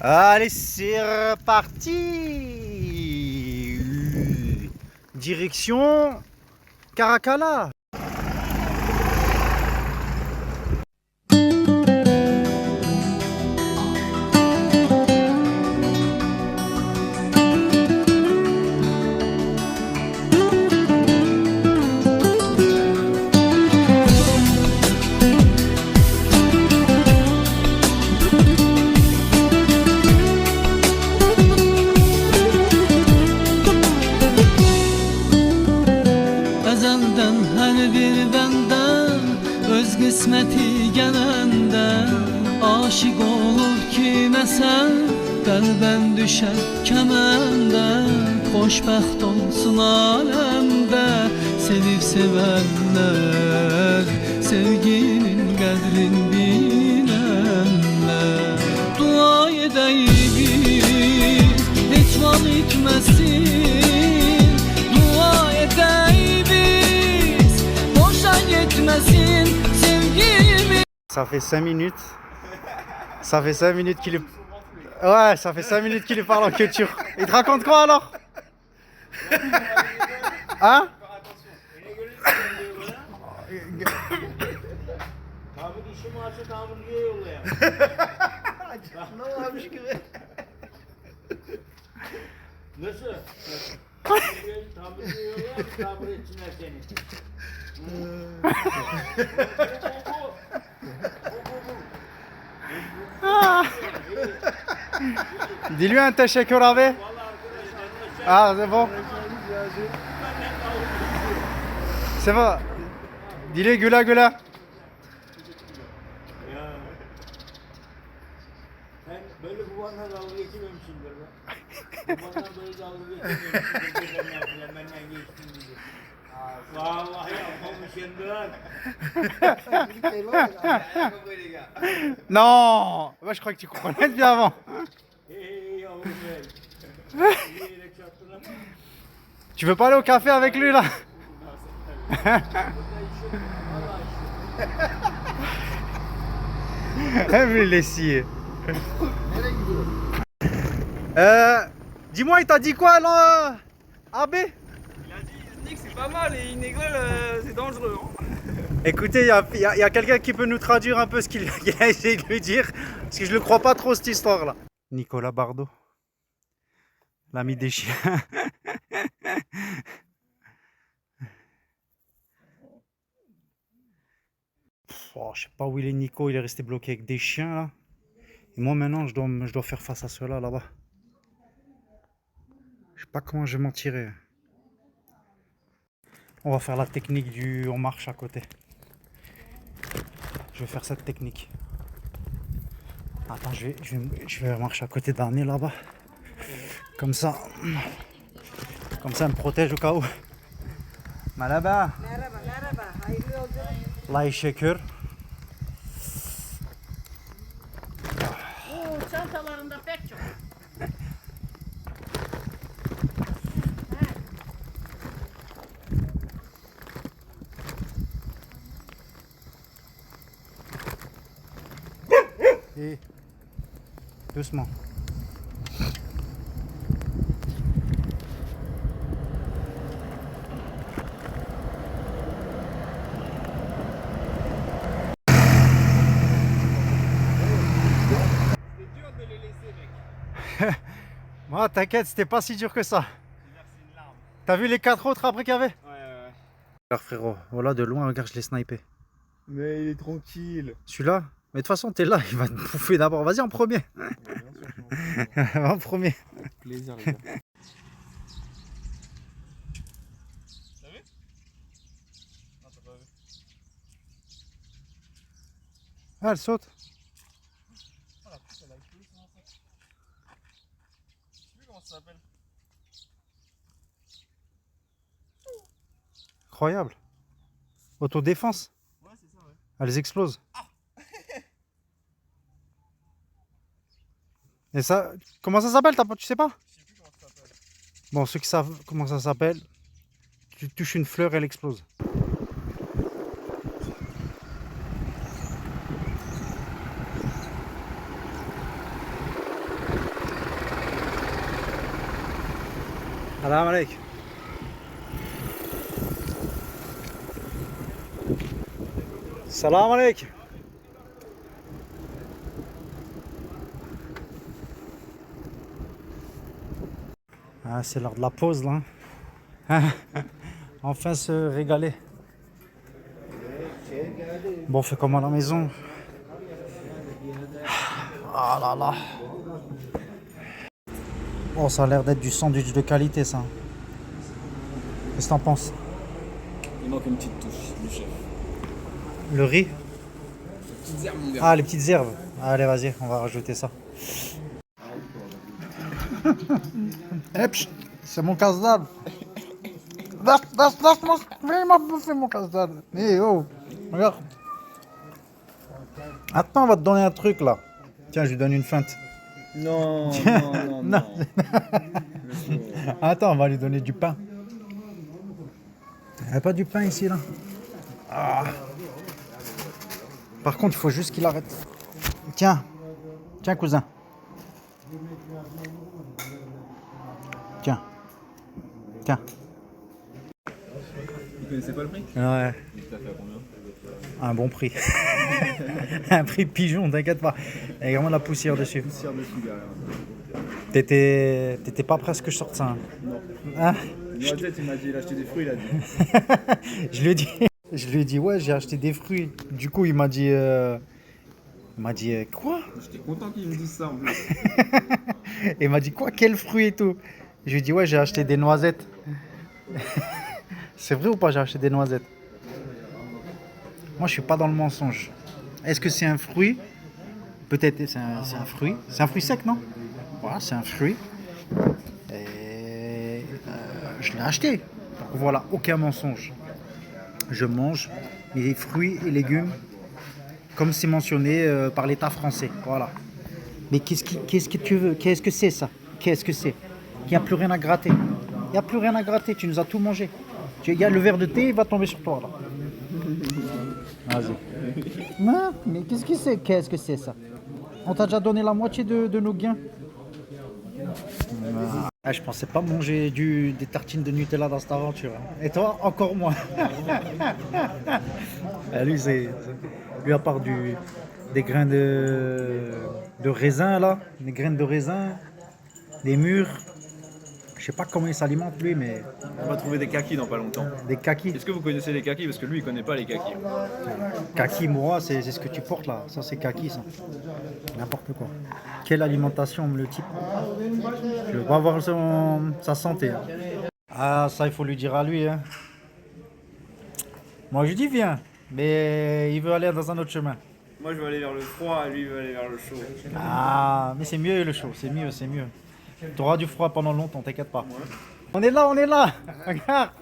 Allez, c'est reparti. Direction Caracalla. Ezelden her bir benden öz qisməti gələndə aşiq olur kiməsən qəlbən düşər kəməndə xoşbəxt olsun aləmdə sevib sevənlər sevginin qədrin bilənlər dua edəyik heç vaxt itməsin dua edəyik boşa getməsin sevgimiz. Ça fait 5 minutes. Ça fait 5 minutes qu'il lui... Ouais, ça fait 5 minutes qu'il lui parle en culture. Il te raconte quoi alors? Hein? Nasıl? Tamir ediyorlar, tamir etsinler seni. Dis-lui un teşekkür abi. Ah, c'est bon. C'est bon. Dis-lui güle güle. Sen böyle babanla dalga geçmemişsindir be. Babanla böyle dalga geçmemişsindir. Benden geçtin diye. Vallahi yapmamışsındır. Non. Ouais, je crois que tu comprenais bien avant. Hey yavrum ben. Yiyerek çattın ama. Tu veux pas aller au café avec lui là? Il est scié. Dis-moi, il t'a dit quoi là, AB? Il a dit que c'est pas mal et Inégal c'est dangereux. Hein. Écoutez, il y a quelqu'un qui peut nous traduire un peu ce qu'il a essayé de lui dire, parce que je ne le crois pas trop cette histoire là. Nicolas Bardot, l'ami des chiens. Oh, je sais pas où il est Nico, il est resté bloqué avec des chiens là. Et moi maintenant je dois faire face à ceux-là là-bas. Je sais pas comment je vais m'en tirer. On va faire la technique du on marche à côté. Je vais faire cette technique. Attends, je vais marcher à côté d'Arné là-bas. Comme ça. Comme ça, elle me protège au cas où. Merhaba. Merhaba, merhaba. Hayırlı yolculuk. Lay şeker. Oo, çantalarında pek çok. Et doucement. C'est dur de les laisser, mec. Moi, t'inquiète, c'était pas si dur que ça. J'ai versé une larme. T'as vu les 4 autres après qu'il y avait? Ouais. Regarde frérot, voilà de loin, regarde, je l'ai snipé. Mais il est tranquille. Celui-là? Mais de toute façon, t'es là, il va te bouffer d'abord. Vas-y en premier. Va en premier. Plaisir, les gars. T'as vu? Non, t'as pas vu. Ah, elle saute. Ah, la puce, elle a explosé sur mon sac. Je sais plus comment ça s'appelle. Incroyable. Autodéfense. Ouais, c'est ça, ouais. Elles explosent. Et ça, comment ça s'appelle? Tu sais pas? Je sais plus comment ça s'appelle. Bon, ceux qui savent comment ça s'appelle, tu touches une fleur, elle explose. Salam alaikum. Salam alaikum. Ah, c'est l'heure de la pause là. Enfin se régaler. Bon, on fait comme à la maison. Ah là là. Oh, ça a l'air d'être du sandwich de qualité ça. Qu'est-ce que t'en penses? Il manque une petite touche du chef. Le riz? Petite herbe, mon gars. Ah, les petites herbes. Allez, vas-y, on va rajouter ça. Eh, pchit, c'est mon casse-dalle. Il m'a bouffé mon casse-dalle. Eh oh, regarde. Attends, on va te donner un truc là. Tiens, je lui donne une feinte. Non, non, non, Non. non. Attends, on va lui donner du pain. Il n'y a pas du pain ici là. Ah. Par contre, il faut juste qu'il arrête. Tiens, tiens cousin. Tiens, tiens. Vous connaissez pas le prix? Ouais, Il t'a fait à combien? un bon prix. Un prix de pigeon, t'inquiète pas. Il y a vraiment de la poussière dessus. Poussière dessus derrière. T'étais pas prêt à ce que je sorte ça. Hein? Non. Hein? Moi, tête, il m'a dit, il a acheté des fruits, il a dit. Je lui ai dit, ouais, j'ai acheté des fruits. Du coup, il m'a dit, quoi? J'étais content qu'il me dise ça en plus. Il m'a dit, quoi, quel fruit et tout? Je lui ai dit, ouais, j'ai acheté des noisettes. C'est vrai ou pas, j'ai acheté des noisettes? Moi, je suis pas dans le mensonge. Est-ce que c'est un fruit? Peut-être, c'est un fruit. C'est un fruit sec, non? Voilà, c'est un fruit. Et je l'ai acheté. Donc voilà, aucun mensonge. Je mange mes fruits et légumes comme c'est mentionné par l'État français. Voilà. Mais qu'est-ce que tu veux? Qu'est-ce que c'est ça? Qu'est-ce que c'est? Il n'y a plus rien à gratter. Il n'y a plus rien à gratter. Tu nous as tout mangé. Il y a le verre de thé, il va tomber sur toi là. Vas-y. Non, mais qu'est-ce que c'est? Qu'est-ce que c'est ça? On t'a déjà donné la moitié de nos gains. Ah, je pensais pas manger des tartines de Nutella dans cette aventure. Hein. Et toi, encore moins. Ah, lui, lui, à part des grains de raisin, là, des graines de raisin, des mûres. Je sais pas comment il s'alimente, lui, mais On va trouver des kakis dans pas longtemps. des kakis. Est-ce que vous connaissez les kakis? Parce que lui, il connaît pas les kakis. Kaki, moi, c'est ce que tu portes là. Ça, c'est kaki, ça. N'importe quoi. Quelle alimentation, le type. Je veux pas voir sa santé. Hein. Ah, ça, il faut lui dire à lui. Hein. Moi, je dis viens, mais il veut aller dans un autre chemin. Moi, je veux aller vers le froid, lui, il veut aller vers le chaud. Ah, mais c'est mieux le chaud, c'est mieux, c'est mieux. Tu auras du froid pendant longtemps, t'inquiète pas. On est là, on est là. Regarde.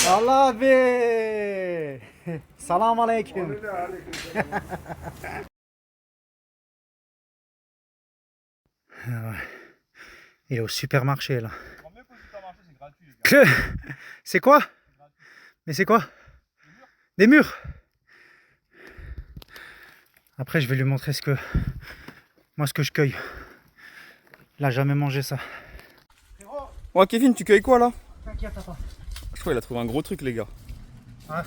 Allah bé. Salam alaikum. Il est au supermarché là. C'est quoi? Mais c'est quoi? Des mûres. Après je vais lui montrer ce que je cueille. Il a jamais mangé ça. Ouais, Kevin, tu cueilles quoi là? T'inquiète pas. Je crois qu'il a trouvé un gros truc, les gars. Ouais.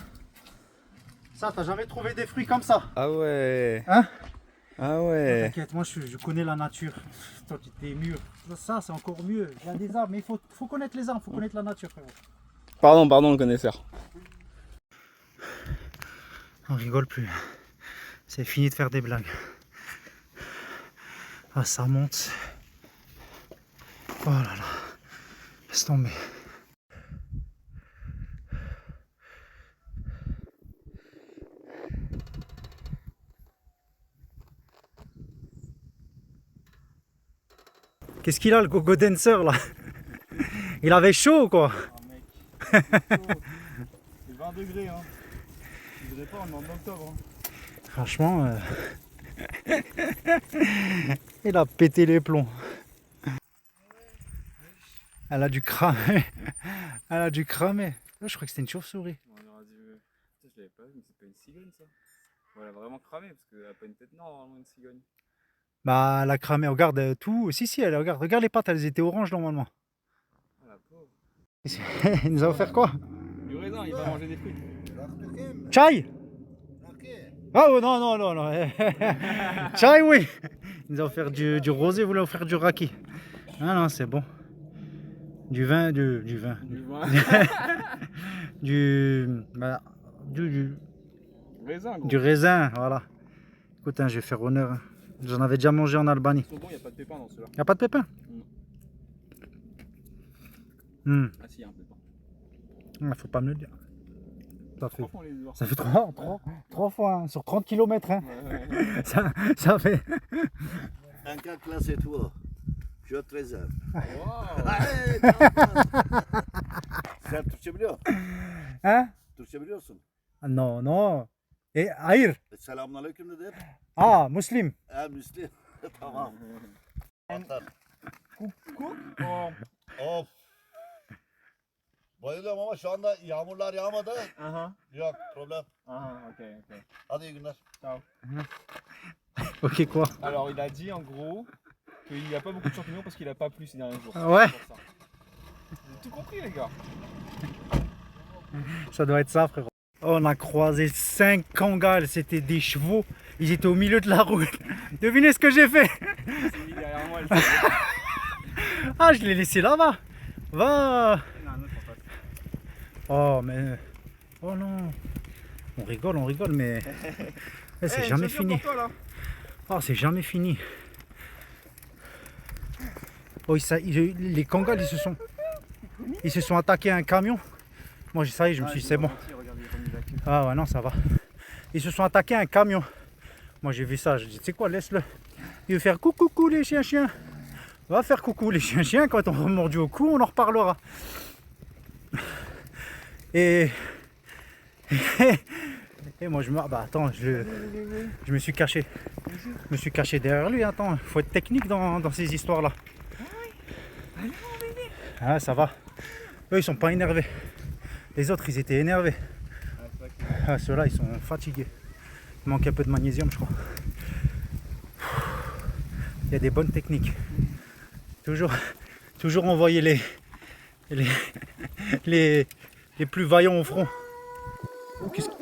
Ça, t'as jamais trouvé des fruits comme ça? Ah ouais. Hein? Ah ouais. T'inquiète, moi je connais la nature. Toi, des murs. Ça, c'est encore mieux. Il y a des arbres, mais il faut connaître les arbres, il faut connaître la nature, frérot. Pardon, le connaisseur. On rigole plus. C'est fini de faire des blagues. Ah, ça monte. Oh là là. Laisse tomber. Qu'est-ce qu'il a, le gogo dancer là? Il avait chaud ou quoi? C'est 20 degrés, hein. Je dirais pas, on est en octobre. Hein. Franchement, il a pété les plombs. Elle a dû cramer. Elle a dû cramer. Oh, je crois que c'était une chauve-souris. On aura dû... Putain, je l'avais pas vu, mais c'est pas une cigogne ça. On l'a vraiment cramé parce qu'elle a pas une tête noire normalement, une cigogne. Bah, elle a cramé. Regarde tout. Si, elle regarde. Regarde les pattes, elles étaient oranges normalement. Elle Il nous a offert quoi? Du raisin, il va manger des fruits. Chai? Ah oh, non, non, non, non. Chai, oui. Il nous a offert du rosé, il voulait offrir du raki. Ah non, c'est bon. Du vin, du vin. Du vin. Bah, Raisin, gros. du raisin, voilà. Écoute, hein, je vais faire honneur. Hein. J'en avais déjà mangé en Albanie. Ils sont bons, il n'y a pas de pépins dans ceux-là. Y a pas de pépins? Ah si, il y a un pépin. Faut pas me le dire. Ça fait, Franchement, les voir. ça fait 3 fois hein, sur 30 km. Hein. Ouais. Ça fait. Un cas classé toi. Je te réserve. Wow. Sen Türkçe biliyor musun? Hein? Türkçe biliyorsun. Non, non. Et hayır. Selamünaleyküm dedi. Ah, muslim. Müslim. Tamam. Atar. Cook. Of. Bayılıyorum ama şu anda yağmurlar yağmadı. Aha. Yok problem. Aha, ok. Hadi iyi günler. Ok, quoi? Alors, il a dit en gros qu'il n'y a pas beaucoup de champignons parce qu'il n'a pas plu ces derniers jours. Ouais. C'est pour ça. Vous avez tout compris, les gars. Ça doit être ça, frérot. On a croisé 5 kangals, c'était des chevaux. Ils étaient au milieu de la route. Devinez ce que j'ai fait? C'est lui derrière moi. Elle Ah, je l'ai laissé là-bas. Va. Il y en a un autre en face. Oh, mais. Oh non. On rigole, mais. C'est jamais fini. Pour toi, là. Oh, c'est jamais fini. Oh, les kangals, ils se sont attaqués à un camion. Moi, ça y est, je me suis dit, c'est bon. Ah ouais, non, ça va. Ils se sont attaqués à un camion. Moi, j'ai vu ça, je dis, tu sais quoi, laisse-le. Il veut faire coucou les chiens. Va faire coucou les chiens. Quand on aura mordu au cou, on en reparlera. Et moi, bah attends, je me suis caché. Je me suis caché derrière lui. Attends, il faut être technique dans ces histoires-là. Ah, ça va. Eux, ils sont pas énervés. Les autres, ils étaient énervés. Ah, ceux-là, ils sont fatigués. Il manque un peu de magnésium, je crois. Il y a des bonnes techniques. Toujours envoyer les plus vaillants au front. Oh, qu'est-ce que...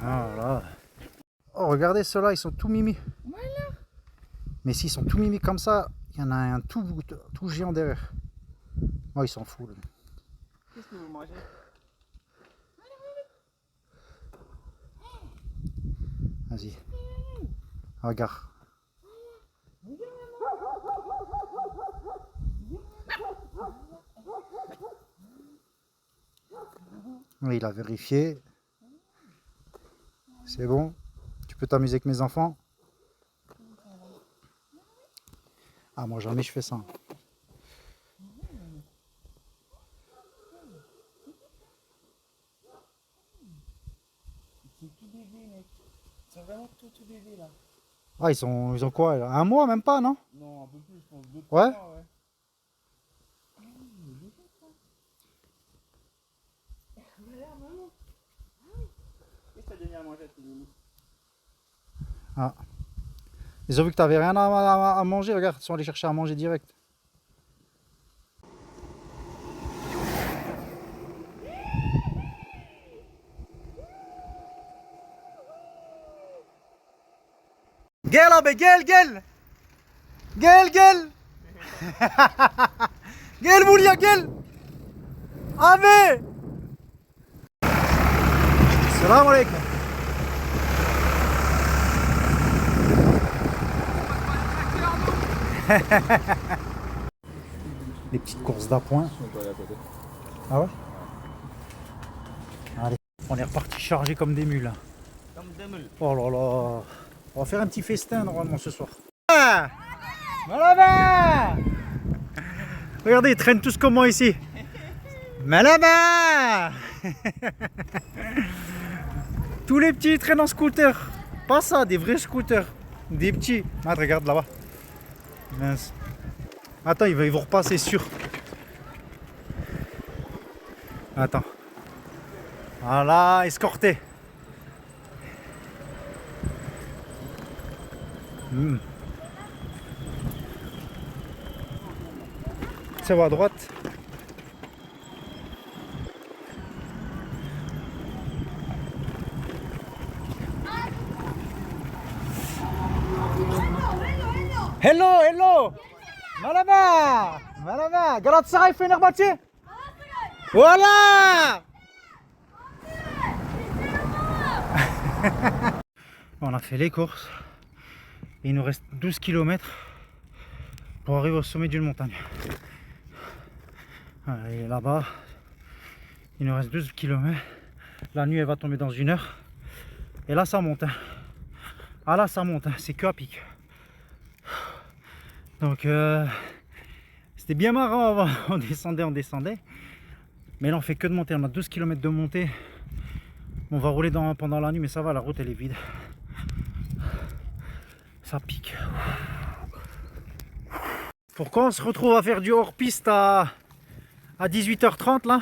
Ah là. Oh, regardez ceux-là, ils sont tout mimi. Mais s'ils sont tout mimi comme ça, il y en a un tout géant derrière. Oh, ils s'en foutent. Là. Qu'est-ce que vous mangez? Vas-y. Regarde. Oui, il a vérifié. C'est bon. Tu peux t'amuser avec mes enfants. Ah, moi jamais je fais ça. C'est tout bébé, mec. C'est vraiment tout bébé, là. Ah, ils ont quoi là? Un mois, même pas, non? Non, un peu plus, je pense. 2-3 Ouais. mois, ouais. Qu'est-ce que t'as donné à manger à tes loulous? Ah. Ils ont vu que t'avais rien à manger, regarde, ils sont allés chercher à manger direct. Gel abi gel. Gel. Gel buraya gel. Abi. Selamun aleyküm. Les petites courses d'appoint. Ah ouais? Allez, on est reparti chargé comme des mules. Comme des moules. Oh là là. On va faire un petit festin normalement ce soir. Ah, Malaba. Regardez, ils traînent tous comme moi ici. Malaba. Tous les petits ils traînent en scooter. Pas ça, des vrais scooters. Des petits. Ah, regarde là-bas. Mince. Attends, ils vont repasser sûr. Attends. Voilà, escorté. c'est à droite. Hello, hello. Merhaba. Merhaba. Galatasaray Fenerbahçe. Voilà. On a fait les courses. Il nous reste 12 km pour arriver au sommet d'une montagne. Voilà, il est là-bas. Il nous reste 12 km. La nuit elle va tomber dans 1 heure. Et là ça monte. Ah là ça monte, c'est que à pic. Donc c'était bien marrant avant. On descendait. Mais là on fait que de monter. On a 12 km de montée. On va rouler pendant la nuit, mais ça va, la route elle est vide. Ça pique. Pourquoi on se retrouve à faire du hors-piste à 18h30 là?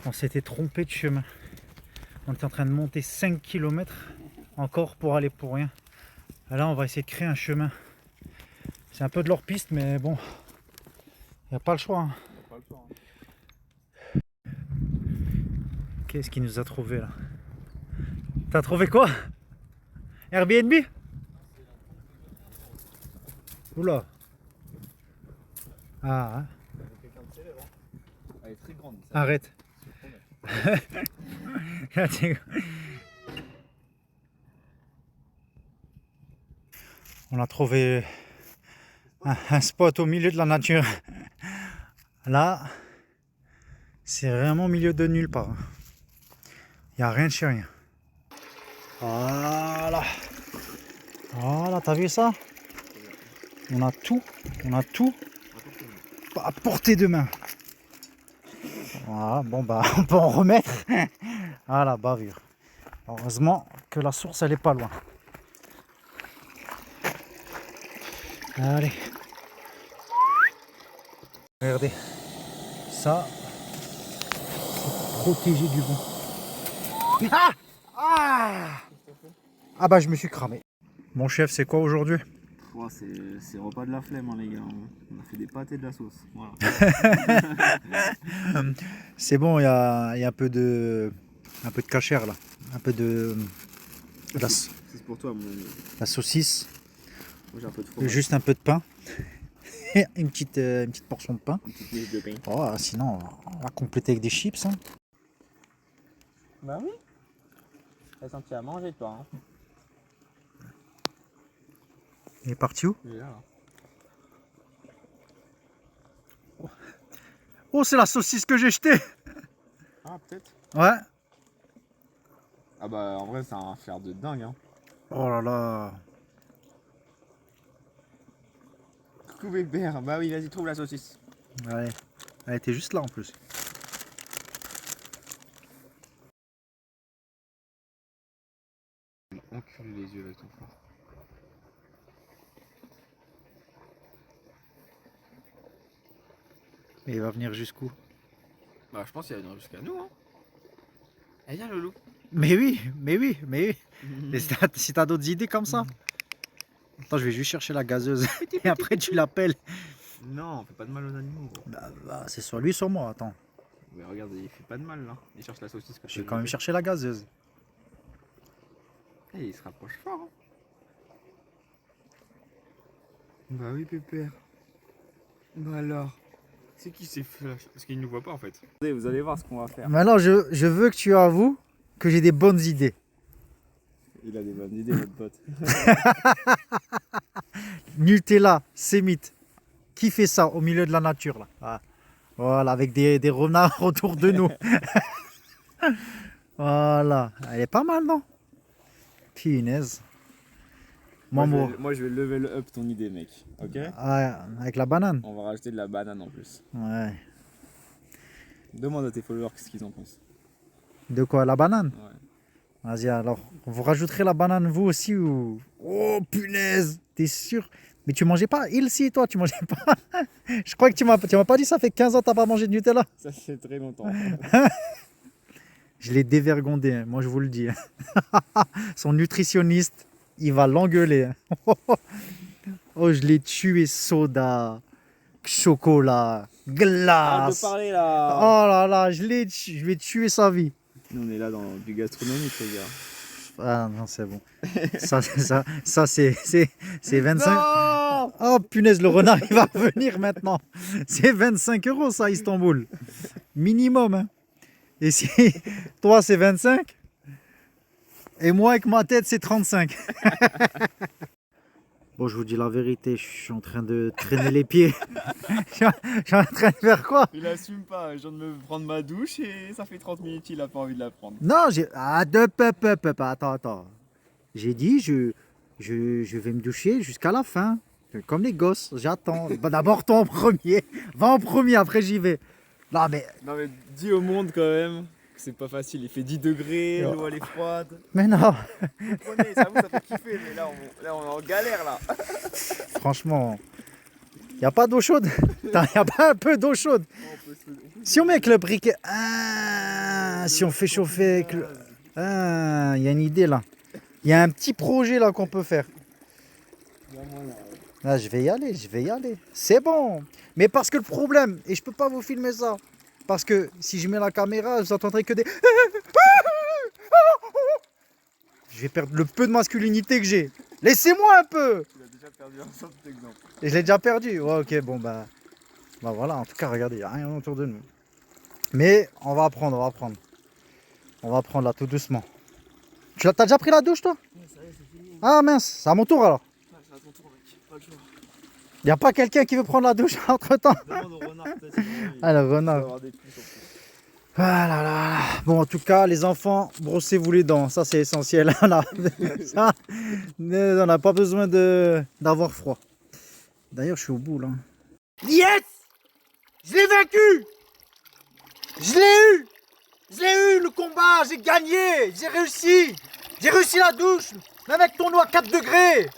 On s'était trompé de chemin. On était en train de monter 5 km encore pour aller pour rien. Et là on va essayer de créer un chemin. C'est un peu de l'hors-piste, mais bon, il n'y a pas le choix. Hein. Qu'est-ce qu'il nous a trouvé là? T'as trouvé quoi? Airbnb? Oula. Ah, hein. Elle est très grande. Arrête. On a trouvé un spot au milieu de la nature. Là, c'est vraiment au milieu de nulle part. Il n'y a rien de chez rien. Voilà. Voilà, t'as vu ça? On a tout à portée de main. Voilà, bon bah on peut en remettre. Ah la bavure. Heureusement que la source elle est pas loin. Allez. Regardez. Ça, c'est protégé du vent. Ah bah je me suis cramé. Mon chef, c'est quoi aujourd'hui? Ouais, c'est repas de la flemme, hein, les gars. On a fait des pâtés de la sauce. Voilà. C'est bon, il y a un peu de cachère là. Un peu de C'est pour toi, mon ami. la saucisse. Moi, j'ai un peu de fromage. Juste un peu de pain. une petite portion de pain. Une petite mise de pain. Oh, sinon, on va compléter avec des chips. Hein. Bah oui. T'as senti à manger, toi. Hein. Il est parti où? Il est là, là. Oh, c'est la saucisse que j'ai jetée. Ah, peut-être. Ouais. Ah bah, en vrai, c'est un fer de dingue. Hein. Oh là là. Coucou, bébert. Bah oui, vas-y, trouve la saucisse. Ouais. Elle était juste là en plus. Encule les yeux avec ton frère. Et il va venir jusqu'où? Bah, je pense qu'il va venir jusqu'à nous. Hein. Eh, viens, Loulou. Mais oui. Et si t'as d'autres idées comme ça? Attends, je vais juste chercher la gazeuse. Et après, tu l'appelles. Non, on fait pas de mal aux animaux. Gros. Bah, c'est soit lui, soit moi. Attends. Mais regarde, il fait pas de mal là. Il cherche la saucisse. Je vais quand même chercher la gazeuse. Eh, il se rapproche fort. Hein. Bah oui, pépère. Bah alors. C'est qui ces flashs? Parce qu'il ne nous voit pas en fait. Vous allez voir ce qu'on va faire. Maintenant, je veux que tu avoues que j'ai des bonnes idées. Il a des bonnes idées, notre pote. Nutella, sémite. Qui fait ça au milieu de la nature là? Ah. Voilà, avec des renards autour de nous. Voilà. Elle est pas mal, non? Punaise. Moi, je vais level up ton idée, mec. Ok? Ah, avec la banane? On va rajouter de la banane en plus. Ouais. Demande à tes followers ce qu'ils en pensent. De quoi? La banane? Ouais. Vas-y alors. Vous rajouterez la banane vous aussi ou... Oh punaise! T'es sûr? Mais tu mangeais pas? Il si toi tu mangeais pas? Je crois que tu m'as pas dit ça fait 15 ans que t'as pas mangé de Nutella? Ça fait très longtemps. Je l'ai dévergondé, hein, moi je vous le dis. Son nutritionniste, il va l'engueuler. Oh, je l'ai tué, soda, chocolat, Arrête de glace. parler là. Oh là là, je vais tuer sa vie. Nous on est là dans du gastronomique les gars. Ah non, c'est bon. Ça c'est 25. Non. Oh punaise, le renard il va revenir maintenant. C'est 25 € ça, Istanbul. Minimum. Hein. Et si toi c'est 25, et moi avec ma tête c'est 35. Bon, je vous dis la vérité, je suis en train de traîner les pieds. Je suis en train de faire quoi? Il assume pas, je viens de me prendre ma douche et ça fait 30 minutes, il a pas envie de la prendre. Non, j'ai. Ah, attends. J'ai dit, je vais me doucher jusqu'à la fin. Comme les gosses, j'attends. Bah, d'abord, toi en premier. Va en premier, après j'y vais. Non, mais. Non mais dis au monde quand même que c'est pas facile, il fait 10 degrés, Non. l'eau elle est froide. Mais non, Vous prenez, ça vous ça fait kiffer, mais là on est en galère là. franchement. Y a pas d'eau chaude? Putain, y a pas un peu d'eau chaude? Si on met avec le briquet. Ah, si on fait chauffer avec le. Ah, il y a une idée là. Il y a un petit projet là qu'on peut faire. Là, je vais y aller. C'est bon. Mais parce que le problème, et je peux pas vous filmer ça, parce que si je mets la caméra, vous entendrez que des. Je vais perdre le peu de masculinité que j'ai. Laissez-moi un peu. Il a déjà perdu un simple exemple. Et je l'ai déjà perdu. Ouais, ok, bon bah. Bah voilà, en tout cas, regardez, il n'y a rien autour de nous. Mais on va apprendre. On va apprendre là tout doucement. T'as déjà pris la douche toi? Ah mince, c'est à mon tour alors. C'est à ton tour mec, pas le choix. Il n'y a pas quelqu'un qui veut prendre la douche entre temps? Demande au renard peut-être si il Ah le va renard. avoir des puces en plus. Ah là là. Bon en tout cas les enfants, brossez-vous les dents, ça c'est essentiel. Ça, on n'a pas besoin d'avoir froid. D'ailleurs je suis au bout là. Yes! Je l'ai vaincu! Je l'ai eu le combat, j'ai gagné, j'ai réussi la douche, même avec ton eau à 4 degrés.